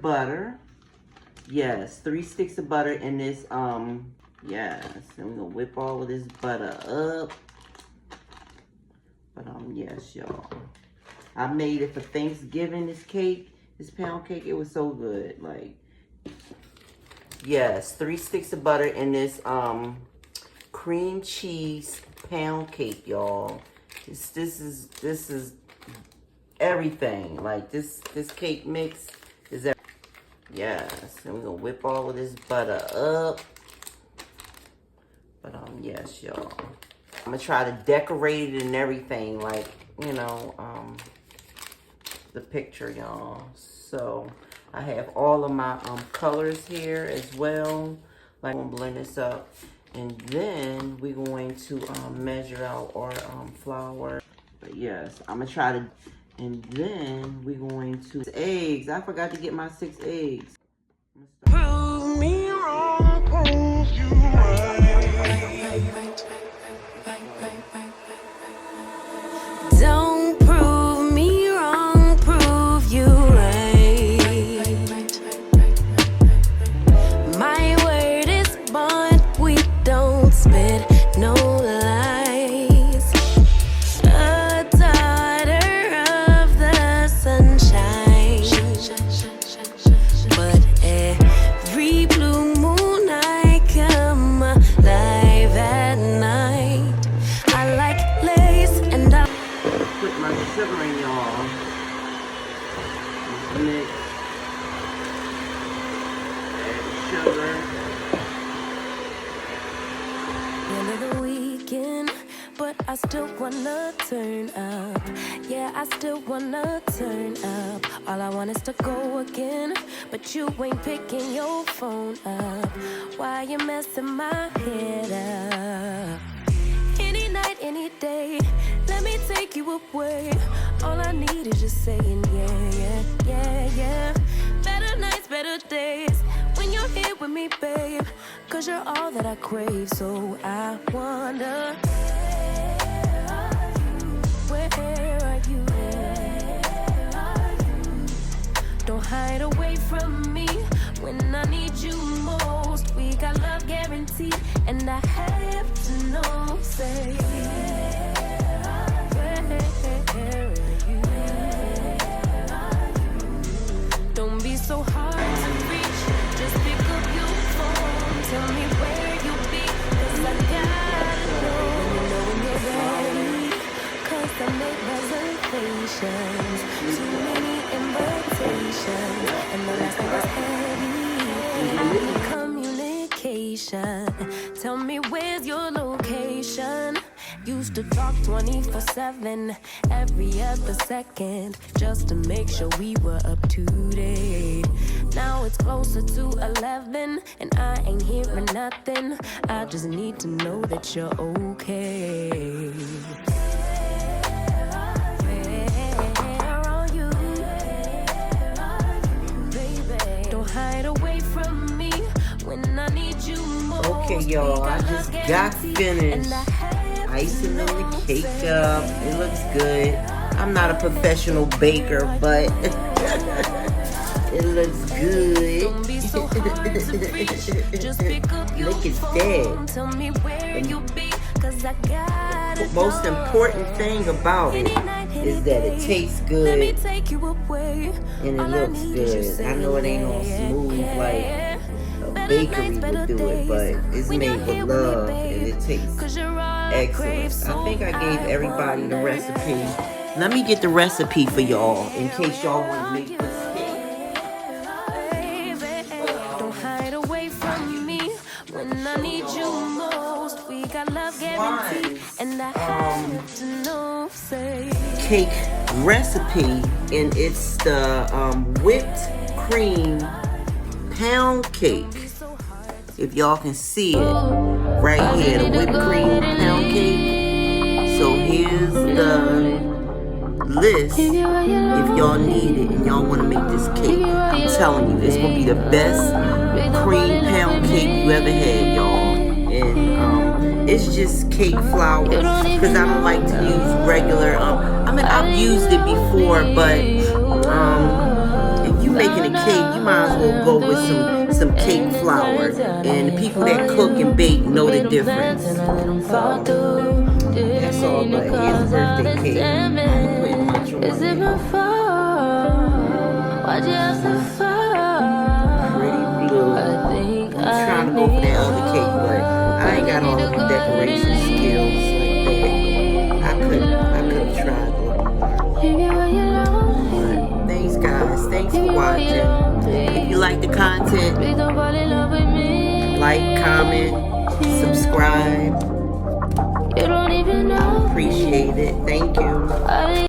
butter. Yes, 3 sticks of butter in this, yes. And we're gonna whip all of this butter up. But, yes, y'all. I made it for Thanksgiving, this cake, this pound cake. It was so good. Like, yes, 3 sticks of butter in this, cream cheese pound cake, y'all. This is everything. Like, this cake mix is everything. Yes, and we're gonna whip all of this butter up. But, yes, y'all. I'm gonna try to decorate it and everything, like, you know, the picture, y'all. So, I have all of my colors here as well. Like, I'm gonna blend this up. And then we're going to measure out our flour. But yes, I'm gonna try to, and then we're going to eggs. I forgot to get my 6 eggs. Prove me wrong, prove you right. Don't prove me wrong, prove you right. My word is bond, we don't spit no lies. A daughter of the sunshine, but every blue moon I come alive at night. I like lace and I Put my sugar in, y'all. Mix. Add sugar. end of the weekend, but I still wanna turn up. Yeah, I still wanna turn up. All I want is to go again, but you ain't picking your phone up. Why you messing my head up? Any night, any day, let me take you away. All I need is just saying yeah, yeah, yeah, yeah. Better nights, better days, when you're here with me, babe. Cause you're all that I crave, so I wonder, where are you? Don't hide away from me when I need you most. We got love guaranteed, and I have to know, say, where are you? Don't be so hard to reach, just pick up your phone. Tell me where you be, cause I gotta know. When you're ready, cause I make reservations. Too many invitations, and the last one was heavy. I need communication. Tell me where's your location. Used to talk 24/7, every other second, just to make sure we were up to date. Now it's closer to 11, and I ain't hearing nothing. I just need to know that you're okay. Where are you, baby? Don't hide away from me when I need you most. Okay, y'all, I just got finished icing in the cake up. It looks good. I'm not a professional baker, but it looks good. Don't be so hard to reach. Just pick up your Look at phone. that. Tell me where you be, cause I gotta The most know. important thing about it Any night, any is that it day, tastes let me good take you away. and it All I looks need is you good. I know it ain't all saying smooth yeah, like yeah. a Better bakery nights, better would do it, days, but it's when made you're with here with me, love babe, and it tastes 'cause you're all I crave, excellent. so I think I gave I everybody the wonder. recipe. Let me get the recipe for y'all in case y'all want to make this cake. Don't hide away from me when I need you most. We got love guaranteed, and I have to know, say. Cake recipe, and it's the whipped cream pound cake. If y'all can see it right here, the whipped cream pound cake. So here's the list if y'all need it and y'all want to make this cake. I'm telling you, it's gonna be the best cream pound cake you ever had, y'all. And it's just cake flour because I don't like to use regular. I mean, I've used it before, but if you making a cake, you might as well go with some cake flour. And the people that cook and bake know the difference. That's all, but here's a birthday cake. I'm putting much on Is it it. my fault? Why'd you have to fall? Pretty blue. I think I'm trying to go for that other cake, but I ain't got all the decoration skills like that. I could have tried a little more. Maybe when you're lonely, But thanks, guys. Thanks for watching. If you like the content, please don't fall in love with me. like, comment, subscribe. You don't even know. Appreciate it. Thank you. I